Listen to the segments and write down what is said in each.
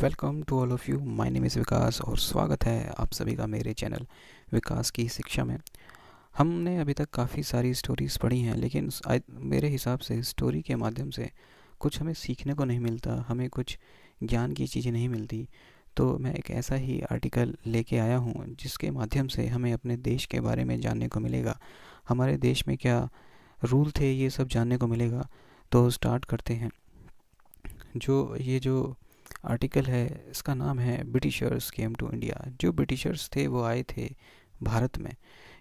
Welcome to all of you. My name is Vikas और स्वागत है आप सभी का मेरे चैनल विकास की शिक्षा में। हमने अभी तक काफ़ी सारी स्टोरीज़ पढ़ी हैं, लेकिन मेरे हिसाब से स्टोरी के माध्यम से कुछ हमें सीखने को नहीं मिलता, हमें कुछ ज्ञान की चीज़ें नहीं मिलती। तो मैं एक ऐसा ही आर्टिकल लेके आया हूँ जिसके माध्यम से हमें अपने देश के बारे में जानने को मिलेगा, हमारे देश में क्या रूल थे ये सब जानने को मिलेगा। तो स्टार्ट करते हैं। जो आर्टिकल है इसका नाम है ब्रिटिशर्स केम टू इंडिया। जो ब्रिटिशर्स थे वो आए थे भारत में।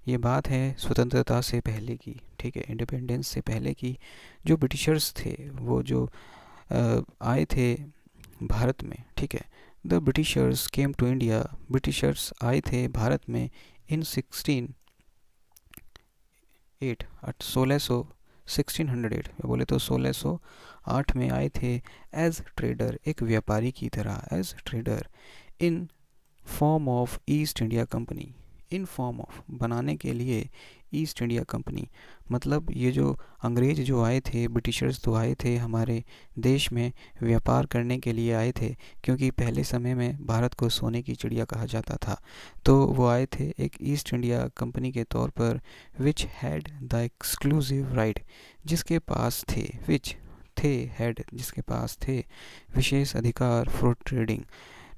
ये बात है स्वतंत्रता से पहले की, ठीक है, इंडिपेंडेंस से पहले की। जो ब्रिटिशर्स थे वो जो आए थे भारत में, ठीक है। The Britishers came to India, Britishers आए थे भारत में इन 1608 बोले तो 1608 में आए थे एज ट्रेडर, एक व्यापारी की तरह, as trader in form of East India Company. In form of बनाने के लिए ईस्ट इंडिया कंपनी, मतलब ये जो अंग्रेज जो आए थे, ब्रिटिशर्स तो आए थे हमारे देश में व्यापार करने के लिए आए थे, क्योंकि पहले समय में भारत को सोने की चिड़िया कहा जाता था। तो वो आए थे एक ईस्ट इंडिया कंपनी के तौर पर, which had the exclusive right, जिसके पास थे, विच थे, हैड जिसके पास थे, विशेष अधिकार फॉर ट्रेडिंग।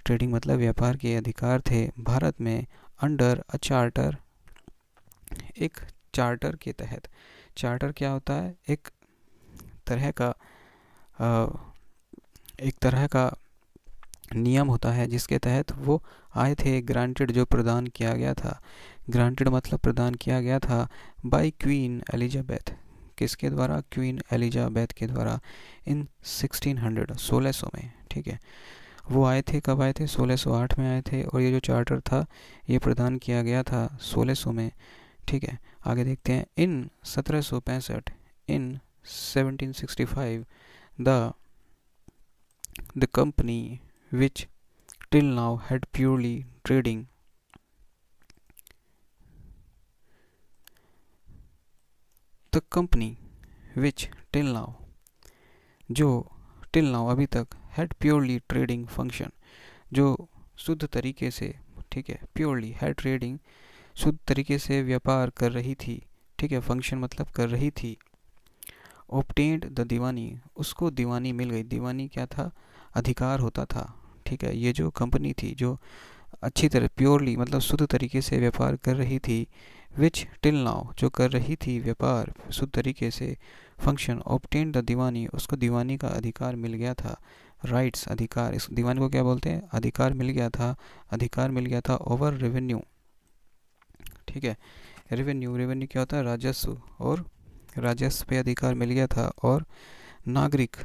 ट्रेडिंग मतलब व्यापार के अधिकार थे भारत में, अंडर अ चार्टर, एक चार्टर के तहत। चार्टर क्या होता है? तरह का अ, एक तरह का नियम होता है जिसके तहत वो आए थे। ग्रांटेड जो प्रदान किया गया था, ग्रांटेड मतलब प्रदान किया गया था बाय क्वीन एलिजाबेथ। किसके द्वारा? क्वीन एलिजाबेथ के द्वारा, इन 1600 में, ठीक है। वो आए थे, कब आए थे? 1608 में आए थे। और ये जो चार्टर था ये प्रदान किया गया था 1600 में, ठीक है। आगे देखते हैं। इन 1765, इन 1765 the company which till now had purely trading, the company which till now, जो till now अभी तक, had purely trading function, जो शुद्ध तरीके से, ठीक है, purely had trading, शुद्ध तरीके से व्यापार कर रही थी, ठीक है, फंक्शन मतलब कर रही थी। obtained द दीवानी, उसको दीवानी मिल गई। दीवानी क्या था? अधिकार होता था, ठीक है। ये जो कंपनी थी जो अच्छी तरह प्योरली मतलब शुद्ध तरीके से व्यापार कर रही थी, विच टिल नाउ, जो कर रही थी व्यापार शुद्ध तरीके से, फंक्शन ऑब्टेन द दीवानी, उसको दीवानी का अधिकार मिल गया था। राइट्स अधिकार, इस दीवानी को क्या बोलते हैं? अधिकार मिल गया था। अधिकार मिल गया था ओवर रेवेन्यू, ठीक है। रेवेन्यू, रेवेन्यू क्या होता है? राजस्व, और राजस्व पे अधिकार मिल गया था। और नागरिक,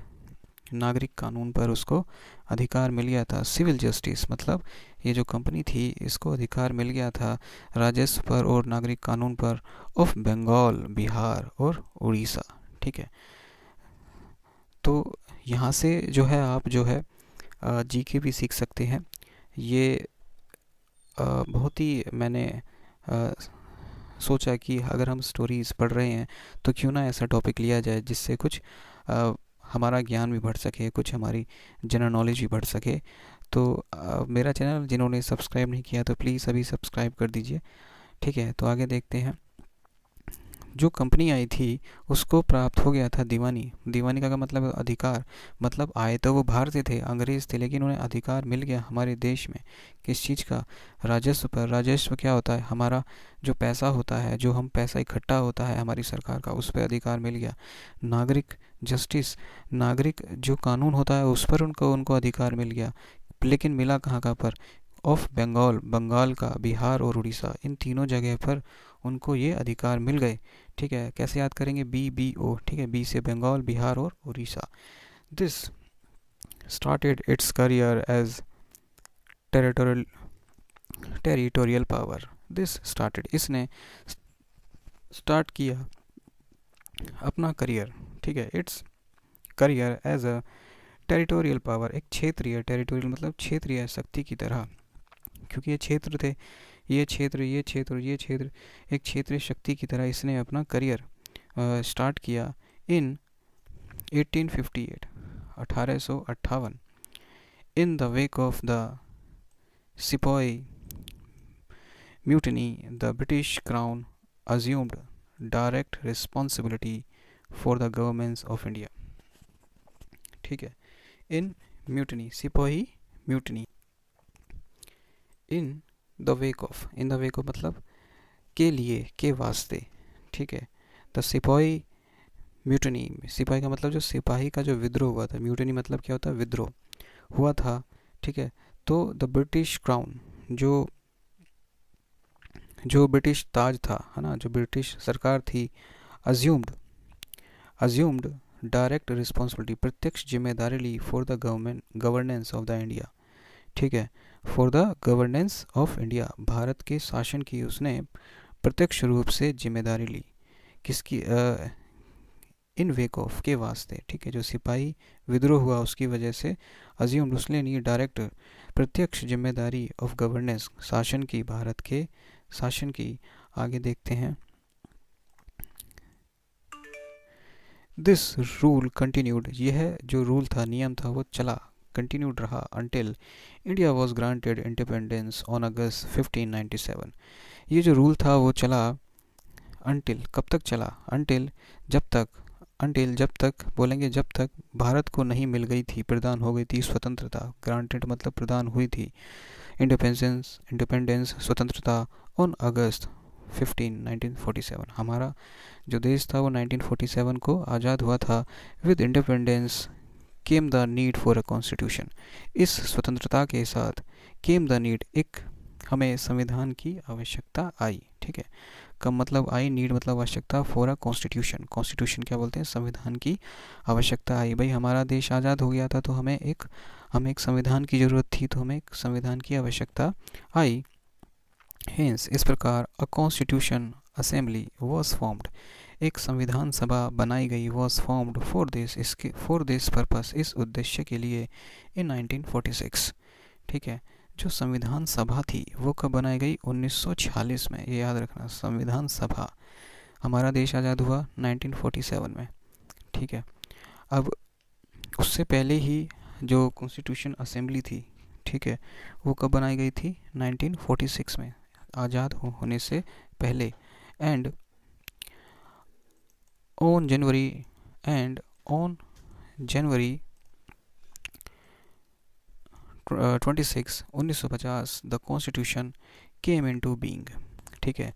नागरिक कानून पर उसको अधिकार मिल गया था। सिविल जस्टिस मतलब ये जो कंपनी थी इसको अधिकार मिल गया था राजस्व पर और नागरिक कानून पर, ऑफ बंगाल, बिहार और उड़ीसा, ठीक है। तो यहाँ से जो है आप जो है जीके भी सीख सकते हैं। ये बहुत ही मैंने सोचा कि अगर हम स्टोरीज़ पढ़ रहे हैं तो क्यों ना ऐसा टॉपिक लिया जाए जिससे कुछ हमारा ज्ञान भी बढ़ सके, कुछ हमारी जनरल नॉलेज भी बढ़ सके। तो मेरा चैनल जिन्होंने सब्सक्राइब नहीं किया तो प्लीज़ अभी सब्सक्राइब कर दीजिए, ठीक है। तो आगे देखते हैं। जो कंपनी आई थी उसको प्राप्त हो गया था दीवानी। दीवानी का मतलब अधिकार, मतलब आए तो वो बाहर से थे, अंग्रेज़ थे, लेकिन उन्हें अधिकार मिल गया हमारे देश में। किस चीज़ का? राजस्व पर। राजस्व क्या होता है? हमारा जो पैसा होता है, जो हम पैसा इकट्ठा होता है हमारी सरकार का, उस पर अधिकार मिल गया। नागरिक जस्टिस, नागरिक जो कानून होता है उस पर उनको अधिकार मिल गया। लेकिन मिला कहाँ का पर? ऑफ बंगाल, बंगाल का, बिहार और उड़ीसा, इन तीनों जगह पर उनको ये अधिकार मिल गए, ठीक है। कैसे याद करेंगे? BBO, ठीक है, बी से बंगाल, बिहार और Orissa. This started its career as territorial territorial power. This started, इसने स्टार्ट किया अपना करियर, ठीक है, its career as a territorial power, एक क्षेत्रीय, टेरिटोरियल मतलब क्षेत्रीय शक्ति की तरह, क्योंकि ये क्षेत्र थे, ये क्षेत्र, ये क्षेत्र, ये क्षेत्र, एक क्षेत्रीय शक्ति की तरह इसने अपना करियर स्टार्ट किया इन 1858, 1858, In the wake of the Sepoy mutiny, the British Crown assumed direct responsibility for the governments of India. ठीक है. In mutiny, सिपाही mutiny. In the wake of मतलब के लिए, के वास्ते. ठीक है. द सिपाही म्यूटनी, सिपाही का मतलब जो सिपाही का जो विद्रोह हुआ था, म्यूटनी मतलब क्या होता है, विद्रोह हुआ था. ठीक है. तो द ब्रिटिश क्राउन, जो जो ब्रिटिश ताज था, है ना, जो ब्रिटिश सरकार थी, अज्यूम्ड डायरेक्ट रिस्पॉन्सिबिलिटी, प्रत्यक्ष जिम्मेदारी ली for the governance of the India. ठीक है. For the governance of India, Bharat के शासन की उसने प्रत्यक्ष रूप से जिम्मेदारी ली. किसकी? इन वेक ऑफ, के वास्ते. ठीक है. जो सिपाही विद्रोह हुआ उसकी वजह से अज्यूम्ड, उसने ली डायरेक्ट, प्रत्यक्ष जिम्मेदारी ऑफ गवर्नेंस, शासन की, भारत के शासन की. आगे देखते हैं. दिस रूल कंटिन्यूड, यह जो रूल था, नियम था, वो चला, कंटिन्यूड रहा, until India was granted independence on August 1597. ये जो रूल था वो चला अंटिल, कब तक चला? अंटिल, जब तक बोलेंगे, जब तक भारत को नहीं मिल गई थी, प्रदान हो गई थी स्वतंत्रता. ग्रांटेड मतलब प्रदान हुई थी. इंडिपेंडेंस स्वतंत्रता ऑन अगस्त 1947, हमारा जो देश था वो 1947 को आज़ाद हुआ था. With independence came the need for a constitution, इस स्वतंत्रता के साथ केम द नीड, एक हमें संविधान की आवश्यकता आई. ठीक है. कब मतलब आई, नीड मतलब आवश्यकता, फॉर अ कॉन्स्टिट्यूशन, कॉन्स्टिट्यूशन क्या बोलते हैं, संविधान की आवश्यकता आई. भाई हमारा देश आज़ाद हो गया था तो हमें एक संविधान की ज़रूरत थी, तो हमें एक संविधान की आवश्यकता आई. हेंस, इस प्रकार a constitution assembly was formed, एक संविधान सभा बनाई गई. Was formed for this purpose, इस उद्देश्य के लिए, इन 1946. ठीक है. जो संविधान सभा थी वो कब बनाई गई? 1946 में. ये याद रखना, संविधान सभा, हमारा देश आज़ाद हुआ 1947 में. ठीक है. अब उससे पहले ही जो कॉन्स्टिट्यूशन असेंबली थी, ठीक है, वो कब बनाई गई थी? 1946 में, आज़ाद होने से पहले. And on January 26 1950 the constitution came into being. ठीक है.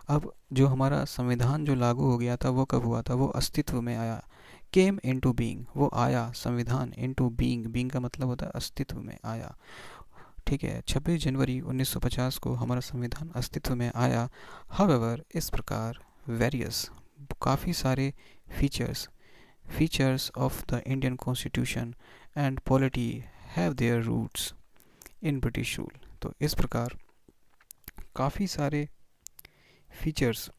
अब जो हमारा संविधान जो लागू हो गया था वो कब हुआ था? वो अस्तित्व में आया. केम इनटू बीइंग, वो आया संविधान, इनटू बीइंग, बीइंग का मतलब होता है अस्तित्व में आया. ठीक है. 26 जनवरी 1950 को हमारा संविधान अस्तित्व में आया. हाउएवर, इस प्रकार वेरियस, काफ़ी सारे features of the Indian constitution and polity have their roots in British rule. तो इस प्रकार काफ़ी सारे फीचर्स,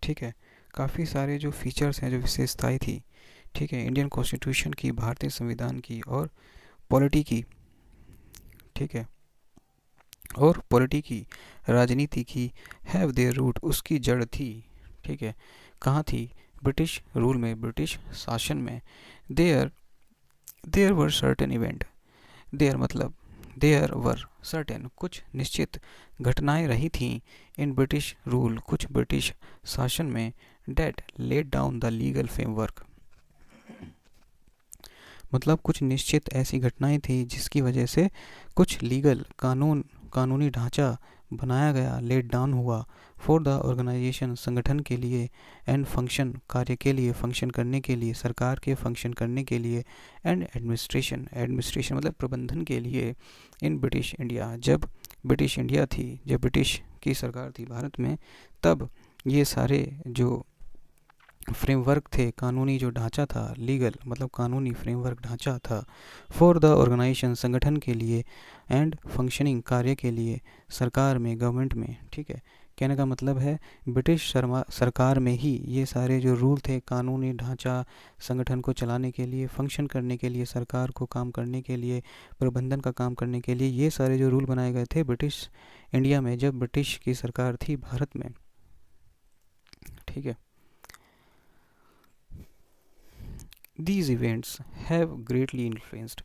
ठीक है, काफ़ी सारे जो फीचर्स हैं, जो विशेषताएं थी, ठीक है, इंडियन कॉन्स्टिट्यूशन की, भारतीय संविधान की और पॉलिटी की, ठीक है, और पॉलिटी की, राजनीति की, हैव देयर रूट, उसकी जड़ थी. ठीक है. कहाँ थी? ब्रिटिश रूल में, ब्रिटिश शासन में. There were certain event, there मतलब देयर वर सर्टेन, कुछ निश्चित घटनाएं रही थीं, इन ब्रिटिश रूल, कुछ ब्रिटिश शासन में, that laid down the legal framework, मतलब कुछ निश्चित ऐसी घटनाएं थी जिसकी वजह से कुछ लीगल कानूनी ढांचा बनाया गया, लेट डाउन हुआ, फॉर द ऑर्गेनाइजेशन, संगठन के लिए, एंड फंक्शन, कार्य के लिए, फंक्शन करने के लिए, सरकार के फंक्शन करने के लिए, एंड एडमिनिस्ट्रेशन मतलब प्रबंधन के लिए, इन ब्रिटिश इंडिया, जब ब्रिटिश इंडिया थी, जब ब्रिटिश की सरकार थी भारत में, तब ये सारे जो फ्रेमवर्क थे, कानूनी जो ढांचा था, लीगल मतलब कानूनी फ्रेमवर्क ढांचा था, फॉर द ऑर्गेनाइजेशन, संगठन के लिए, एंड फंक्शनिंग, कार्य के लिए, सरकार में, गवर्नमेंट में. ठीक है. कहने का मतलब है ब्रिटिश सरकार में ही ये सारे जो रूल थे, कानूनी ढांचा, संगठन को चलाने के लिए, फंक्शन करने के लिए, सरकार को काम करने के लिए, प्रबंधन का काम करने के लिए, ये सारे जो रूल बनाए गए थे ब्रिटिश इंडिया में, जब ब्रिटिश की सरकार थी भारत में. ठीक है. These events have greatly influenced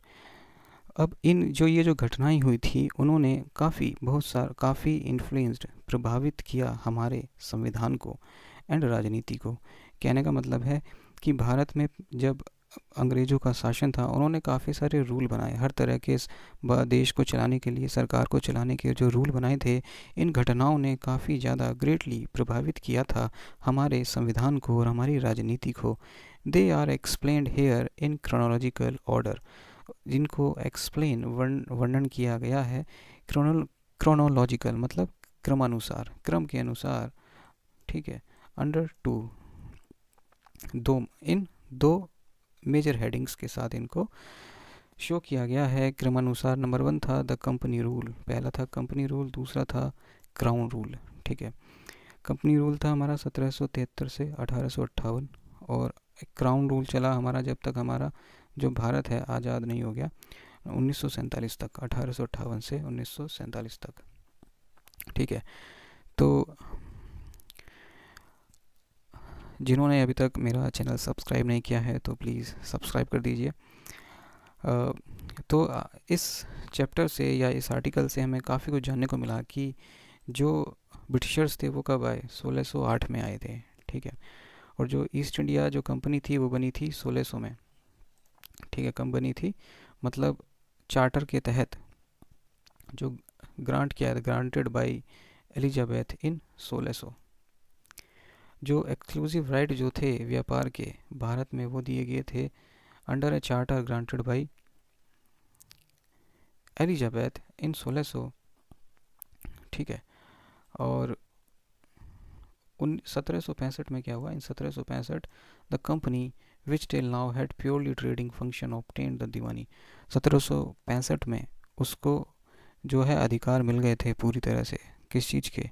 अब ये जो घटनाएं हुई थी, उन्होंने काफ़ी इन्फ्लुएंस्ड, प्रभावित किया हमारे संविधान को एंड राजनीति को। कहने का मतलब है कि भारत में जब अंग्रेज़ों का शासन था, उन्होंने काफ़ी सारे रूल बनाए हर तरह के देश को चलाने के लिए, सरकार को चलाने के जो रूल बनाए थे, इन घटनाओं ने काफ़ी ज़्यादा ग्रेटली प्रभावित किया था हमारे संविधान को और हमारी राजनीति को। They are explained here in chronological order, जिनको एक्सप्लेन वर्णन किया गया है क्रोनोलॉजिकल मतलब क्रमानुसार, क्रम के अनुसार, ठीक है, अंडर दो मेजर हेडिंग्स के साथ इनको शो किया गया है क्रमानुसार। नंबर 1 था द कंपनी रूल, पहला था कंपनी रूल, दूसरा था क्राउन रूल। ठीक है, कंपनी रूल था हमारा 1773 से 1858 और क्राउन रूल चला हमारा जब तक हमारा जो भारत है आज़ाद नहीं हो गया, 1947 तक, 1858 से 1947 तक। ठीक है, तो जिन्होंने अभी तक मेरा चैनल सब्सक्राइब नहीं किया है तो प्लीज़ सब्सक्राइब कर दीजिए। तो इस चैप्टर से या इस आर्टिकल से हमें काफ़ी कुछ जानने को मिला कि जो ब्रिटिशर्स थे वो कब आए, 1608 में आए थे। ठीक है, और जो ईस्ट इंडिया जो कंपनी थी वो बनी थी 1600 में। ठीक है, कब बनी थी, मतलब चार्टर के तहत जो ग्रांट किया था, ग्रांटेड बाय एलिजाबेथ इन 1600। जो एक्सक्लूसिव राइट जो थे व्यापार के भारत में वो दिए गए थे under a charter granted by Elizabeth in 1600। ठीक है, और 1765 में क्या हुआ, in 1765 the company which till now had purely trading function obtained the diwani. 1765 में उसको जो है अधिकार मिल गए थे पूरी तरह से, किस चीज़ के,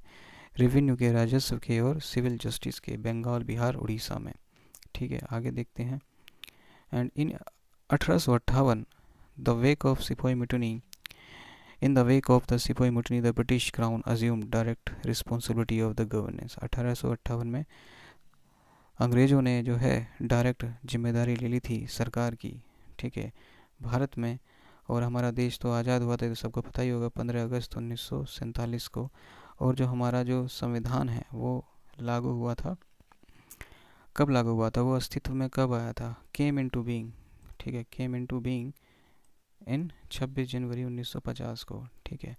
रेवेन्यू के, राजस्व के और सिविल जस्टिस के, बंगाल, बिहार, उड़ीसा में। ठीक है, आगे देखते हैं। And in 1858 the wake of सिपाही मुटनी In the wake of the सिपाही मुटनी the British Crown assumed direct responsibility of the governance। 1858 में अंग्रेज़ों ने जो है डायरेक्ट जिम्मेदारी ले ली थी सरकार की। ठीक है, भारत में, और हमारा देश तो आज़ाद हुआ था, तो सबको पता ही होगा 15 अगस्त 1947 को। और जो हमारा जो संविधान है वो लागू हुआ था, कब लागू हुआ था, वो अस्तित्व में कब आया था, केम इन टू बींग। ठीक है, केम इन टू बींग इन 26 जनवरी 1950 को। ठीक है,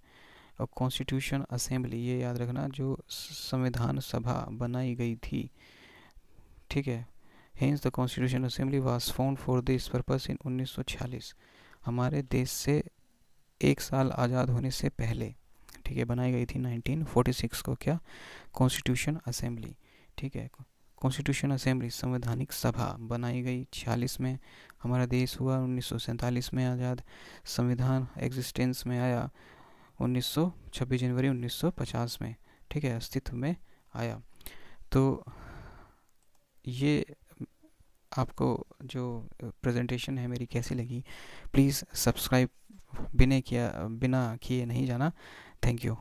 और कॉन्स्टिट्यूशन असेंबली, ये याद रखना, जो संविधान सभा बनाई गई थी। ठीक है, hence the constitution assembly was found for this purpose in 1946, हमारे देश से एक साल आज़ाद होने से पहले। ठीक है, बनाई गई थी 1946 को, क्या, कॉन्स्टिट्यूशन असेंबली। ठीक है, कॉन्स्टिट्यूशन असेंबली संवैधानिक सभा बनाई गई 46 में, हमारा देश हुआ 1947 में आज़ाद, संविधान एग्जिस्टेंस में आया 26 जनवरी 1950 में। ठीक है, अस्तित्व में आया। तो ये आपको जो प्रेजेंटेशन है मेरी कैसी लगी, प्लीज़ सब्सक्राइब बिना किए नहीं जाना। Thank you.